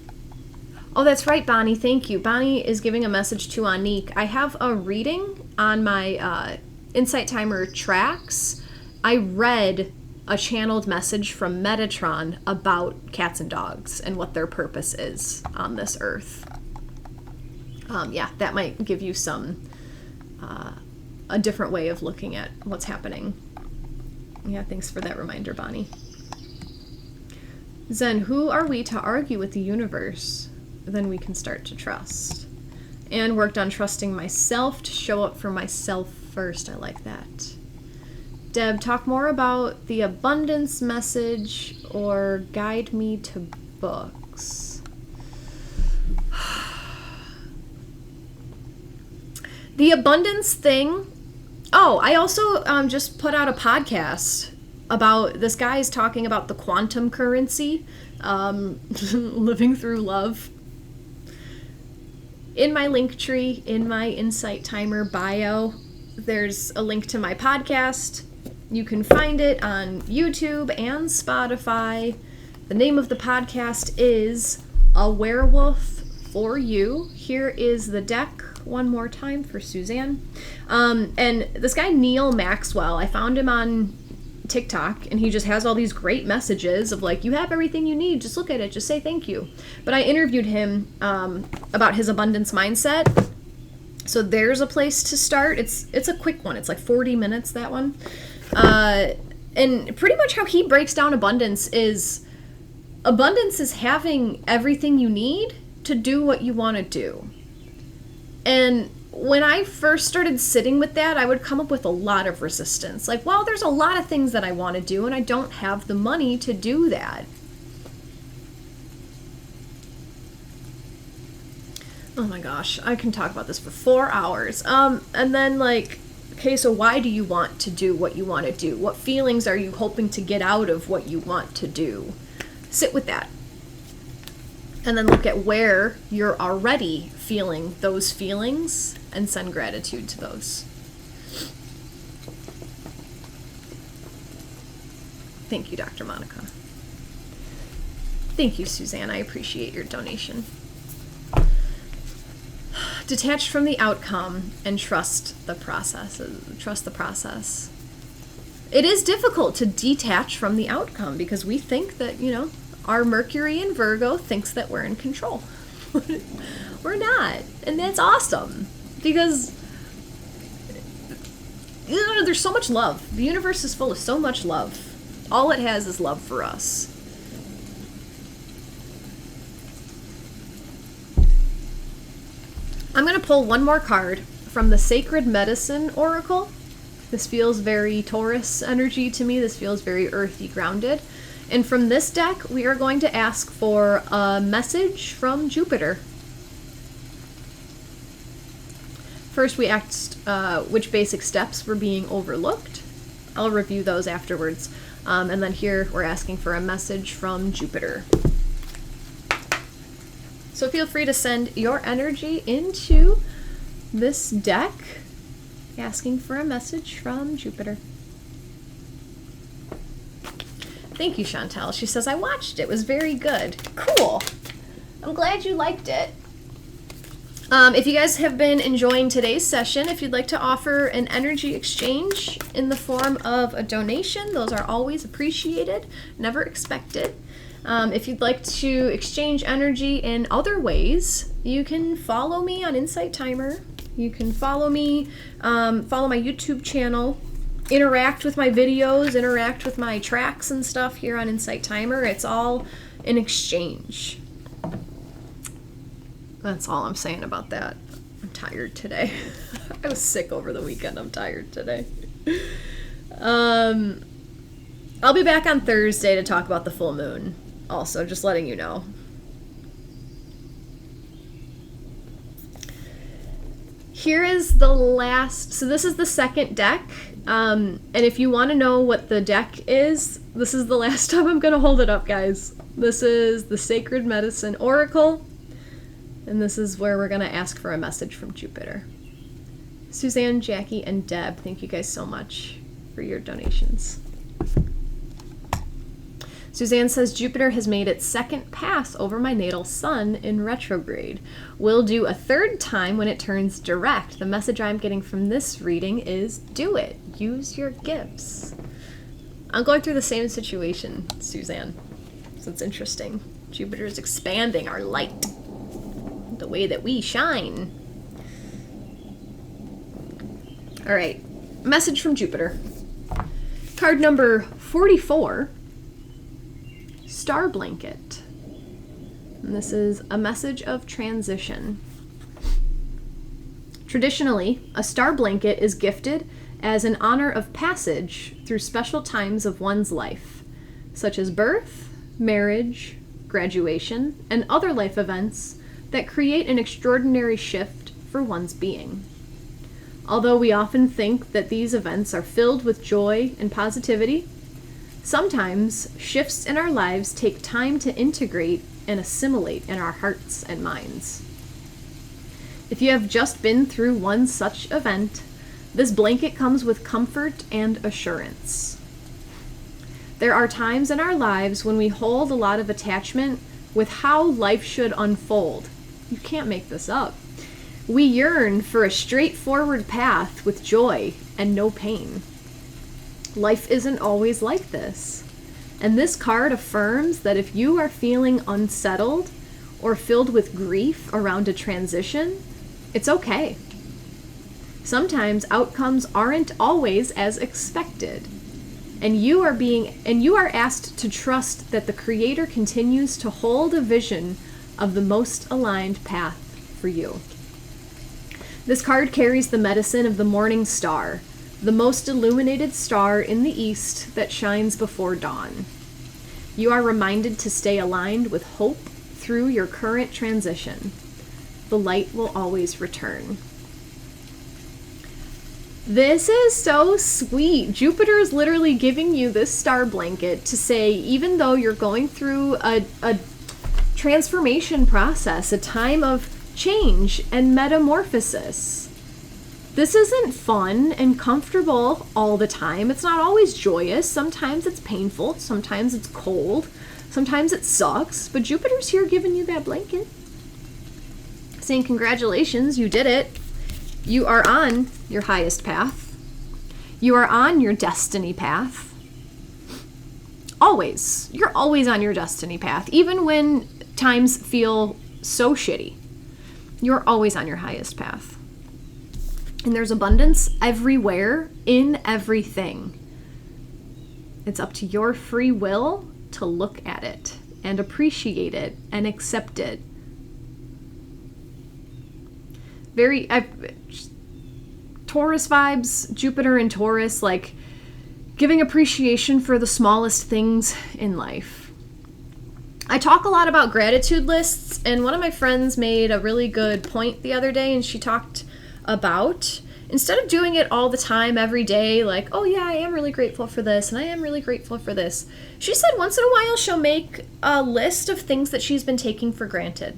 Oh, that's right, Bonnie. Thank you. Bonnie is giving a message to Anik. I have a reading on my Insight Timer tracks. I read a channeled message from Metatron about cats and dogs and what their purpose is on this earth. Yeah, that might give you a different way of looking at what's happening. Yeah, thanks for that reminder, Bonnie. Zen, who are we to argue with the universe? Then we can start to trust. And worked on trusting myself to show up for myself first. I like that. Deb, talk more about the abundance message or guide me to books. The abundance thing. Oh, I also just put out a podcast about this guy's talking about the quantum currency, living through love. In my link tree, in my Insight Timer bio, there's a link to my podcast. You can find it on YouTube and Spotify. The name of the podcast is A Werewolf for You. Here is the deck one more time for Suzanne. And this guy, Neil Maxwell, I found him on TikTok, and he just has all these great messages of like, you have everything you need, just look at it, just say thank you. But I interviewed him about his abundance mindset. So there's a place to start. It's a quick one. It's like 40 minutes, that one. And pretty much how he breaks down abundance is having everything you need to do what you want to do. And when I first started sitting with that, I would come up with a lot of resistance. Like, well, there's a lot of things that I want to do, and I don't have the money to do that. Oh my gosh, I can talk about this for 4 hours. And then like, okay, so why do you want to do what you want to do? What feelings are you hoping to get out of what you want to do? Sit with that. And then look at where you're already feeling those feelings and send gratitude to those. Thank you, Dr. Monica. Thank you, Suzanne. I appreciate your donation. Detach from the outcome and trust the process. Trust the process. It is difficult to detach from the outcome because we think that, our Mercury in Virgo thinks that we're in control. We're not. And that's awesome because there's so much love. The universe is full of so much love. All it has is love for us. I'm going to pull one more card from the Sacred Medicine Oracle. This feels very Taurus energy to me. This feels very earthy, grounded. And from this deck, we are going to ask for a message from Jupiter. First, we asked which basic steps were being overlooked. I'll review those afterwards. And then here, we're asking for a message from Jupiter. So feel free to send your energy into this deck, asking for a message from Jupiter. Thank you, Chantel. She says, I watched it. It was very good. Cool. I'm glad you liked it. If you guys have been enjoying today's session, if you'd like to offer an energy exchange in the form of a donation, those are always appreciated, never expected. If you'd like to exchange energy in other ways, you can follow me on Insight Timer. You can follow me, follow my YouTube channel, interact with my videos, interact with my tracks and stuff here on Insight Timer. It's all an exchange. That's all I'm saying about that. I'm tired today. I was sick over the weekend. I'm tired today. I'll be back on Thursday to talk about the full moon. Also, just letting you know. Here is the last, so this is the second deck, and if you want to know what the deck is, this is the last time I'm going to hold it up, guys. This is the Sacred Medicine Oracle, and this is where we're going to ask for a message from Jupiter. Suzanne, Jackie, and Deb, thank you guys so much for your donations. Suzanne says, Jupiter has made its second pass over my natal sun in retrograde. Will do a third time when it turns direct. The message I'm getting from this reading is, do it. Use your gifts. I'm going through the same situation, Suzanne. So it's interesting. Jupiter is expanding our light, the way that we shine. All right, message from Jupiter. Card number 44. Star Blanket. And this is a message of transition. Traditionally, a star blanket is gifted as an honor of passage through special times of one's life, such as birth, marriage, graduation, and other life events that create an extraordinary shift for one's being. Although we often think that these events are filled with joy and positivity, sometimes shifts in our lives take time to integrate and assimilate in our hearts and minds. If you have just been through one such event, this blanket comes with comfort and assurance. There are times in our lives when we hold a lot of attachment with how life should unfold. You can't make this up. We yearn for a straightforward path with joy and no pain. Life isn't always like this. And this card affirms that if you are feeling unsettled or filled with grief around a transition, it's okay. Sometimes outcomes aren't always as expected. And you are asked to trust that the Creator continues to hold a vision of the most aligned path for you. This card carries the medicine of the morning star, the most illuminated star in the east that shines before dawn. You are reminded to stay aligned with hope through your current transition. The light will always return. This is so sweet. Jupiter is literally giving you this star blanket to say, even though you're going through a transformation process, a time of change and metamorphosis, this isn't fun and comfortable all the time. It's not always joyous. Sometimes it's painful. Sometimes it's cold. Sometimes it sucks. But Jupiter's here giving you that blanket, saying congratulations, you did it. You are on your highest path. You are on your destiny path. Always. You're always on your destiny path. Even when times feel so shitty, you're always on your highest path. And there's abundance everywhere, in everything. It's up to your free will to look at it and appreciate it and accept it. Taurus vibes, Jupiter and Taurus, like giving appreciation for the smallest things in life. I talk a lot about gratitude lists, and one of my friends made a really good point the other day, and she talked about, instead of doing it all the time, every day, like, oh yeah, I am really grateful for this, and I am really grateful for this. She said once in a while she'll make a list of things that she's been taking for granted.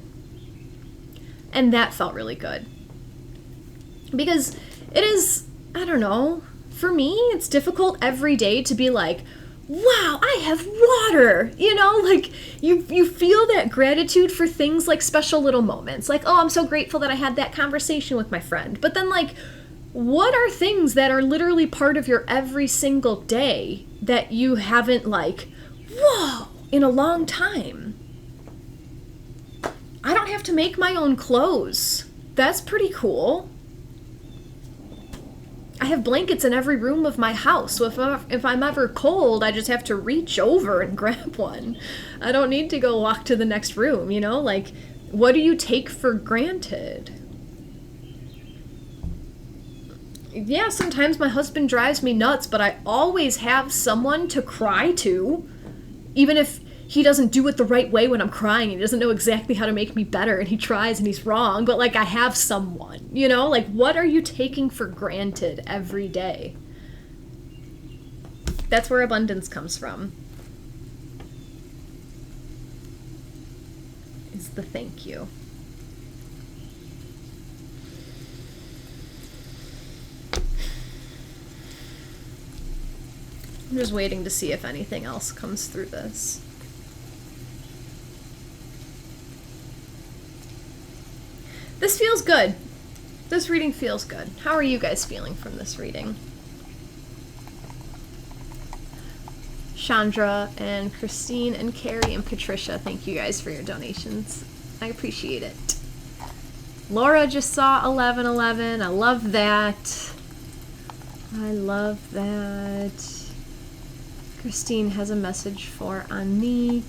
And that felt really good. Because it is, I don't know, for me, it's difficult every day to be like, wow, I have water, you know, like you feel that gratitude for things like special little moments, like, oh, I'm so grateful that I had that conversation with my friend. But then, like, what are things that are literally part of your every single day that you haven't, like, whoa, in a long time? I don't have to make my own clothes. That's pretty cool. I have blankets in every room of my house, so if I'm ever cold, I just have to reach over and grab one. I don't need to go walk to the next room, you know? Like, what do you take for granted? Yeah, sometimes my husband drives me nuts, but I always have someone to cry to, even if he doesn't do it the right way when I'm crying. He doesn't know exactly how to make me better, and he tries and he's wrong, but like, I have someone, you know? Like, what are you taking for granted every day? That's where abundance comes from. Is the thank you. I'm just waiting to see if anything else comes through this. This feels good. This reading feels good. How are you guys feeling from this reading? Chandra and Christine and Carrie and Patricia, thank you guys for your donations. I appreciate it. Laura just saw 1111. I love that. I love that. Christine has a message for Anique.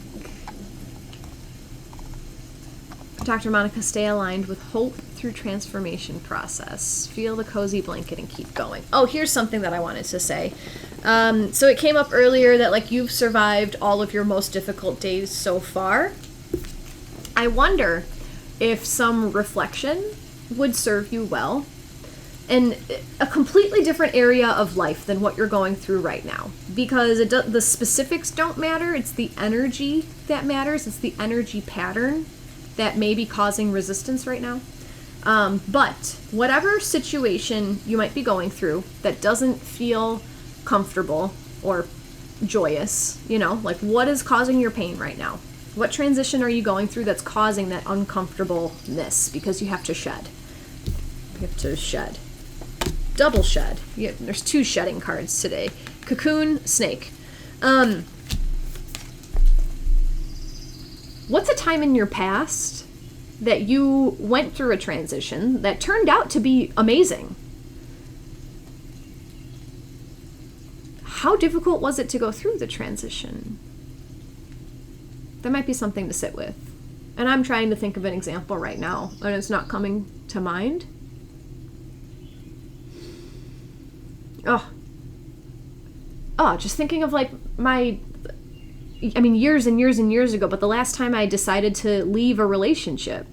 Dr. Monica, stay aligned with hope through transformation process. Feel the cozy blanket and keep going. Oh, here's something that I wanted to say. So it came up earlier that, like, you've survived all of your most difficult days so far. I wonder if some reflection would serve you well in a completely different area of life than what you're going through right now. Because the specifics don't matter. It's the energy that matters. It's the energy pattern that may be causing resistance right now. But whatever situation you might be going through that doesn't feel comfortable or joyous, you know, like, what is causing your pain right now? What transition are you going through that's causing that uncomfortableness? Because you have to shed. You have to shed. Double shed. There's 2 shedding cards today. Cocoon, snake. What's a time in your past that you went through a transition that turned out to be amazing? How difficult was it to go through the transition? That might be something to sit with. And I'm trying to think of an example right now, and it's not coming to mind. Just thinking of, like, years and years and years ago, but the last time I decided to leave a relationship,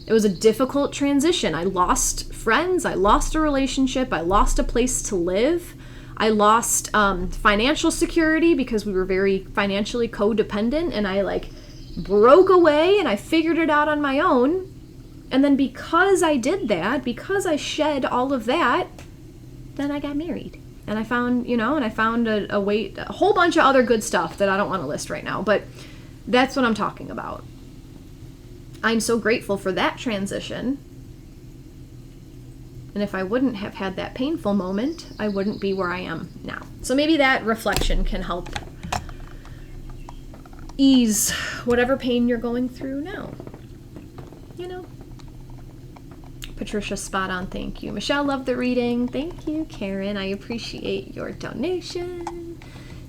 it was a difficult transition. I lost friends, I lost a relationship, I lost a place to live, I lost financial security because we were very financially codependent, and I, like, broke away and I figured it out on my own. And then because I did that, because I shed all of that, then I got married. And I found, a whole bunch of other good stuff that I don't want to list right now, but that's what I'm talking about. I'm so grateful for that transition. And if I wouldn't have had that painful moment, I wouldn't be where I am now. So maybe that reflection can help ease whatever pain you're going through now. You know? Patricia, spot on, thank you. Michelle, love the reading. Thank you. Karen, I appreciate your donation.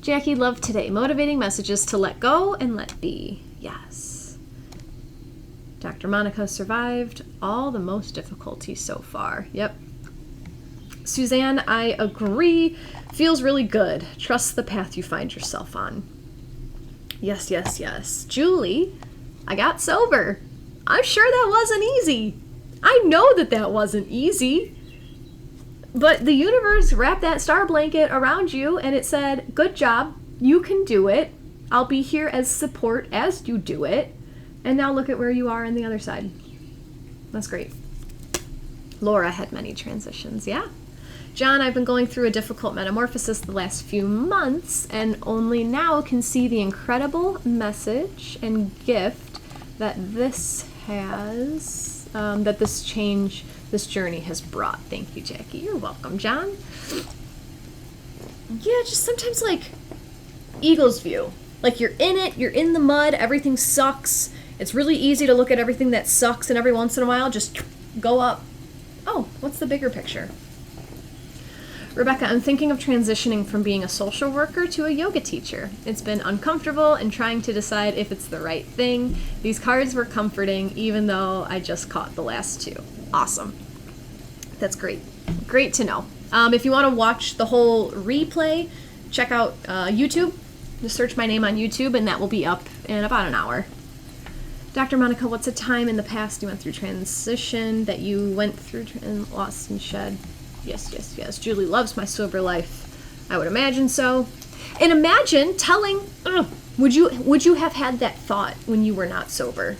Jackie, love today. Motivating messages to let go and let be. Yes. Dr. Monica, survived all the most difficulty so far. Yep. Suzanne, I agree. Feels really good. Trust the path you find yourself on. Yes, yes, yes. Julie, I got sober. I'm sure that wasn't easy. I know that wasn't easy. But the universe wrapped that star blanket around you and it said, good job. You can do it. I'll be here as support as you do it. And now look at where you are on the other side. That's great. Laura had many transitions. Yeah. John, I've been going through a difficult metamorphosis the last few months and only now can see the incredible message and gift that this has, that this journey has brought. Thank you, Jackie. You're welcome, John. Yeah, just sometimes like eagle's view. Like you're in it, you're in the mud, everything sucks. It's really easy to look at everything that sucks and every once in a while just go up. Oh, what's the bigger picture? Rebecca, I'm thinking of transitioning from being a social worker to a yoga teacher. It's been uncomfortable and trying to decide if it's the right thing. These cards were comforting, even though I just caught the last two. Awesome. That's great. Great to know. If you want to watch the whole replay, check out YouTube. Just search my name on YouTube, and that will be up in about an hour. Dr. Monica, what's a time in the past you went through transition that you went through and lost and shed? Yes, yes, yes. Julie loves my sober life. I would imagine so. And imagine telling, would you have had that thought when you were not sober?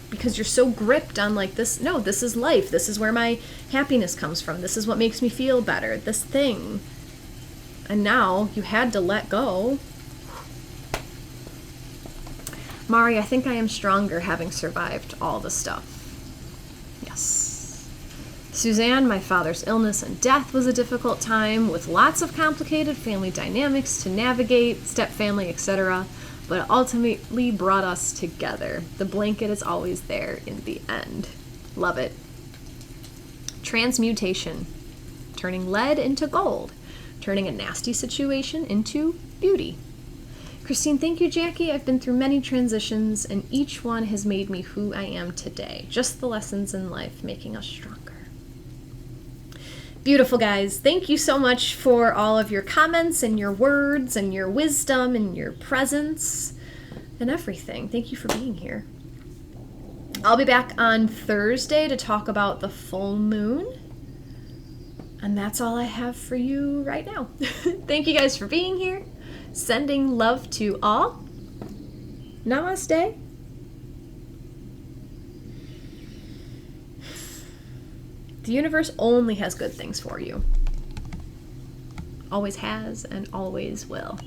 Because you're so gripped on like this, no, this is life. This is where my happiness comes from. This is what makes me feel better, this thing. And now you had to let go. Mari, I think I am stronger having survived all the stuff. Yes. Suzanne, my father's illness and death was a difficult time with lots of complicated family dynamics to navigate, step family, etc., but it ultimately brought us together. The blanket is always there in the end. Love it. Transmutation. Turning lead into gold. Turning a nasty situation into beauty. Christine, thank you, Jackie. I've been through many transitions, and each one has made me who I am today. Just the lessons in life making us stronger. Beautiful, guys. Thank you so much for all of your comments and your words and your wisdom and your presence and everything. Thank you for being here. I'll be back on Thursday to talk about the full moon. And that's all I have for you right now. Thank you guys for being here. Sending love to all. Namaste. The universe only has good things for you. Always has and always will.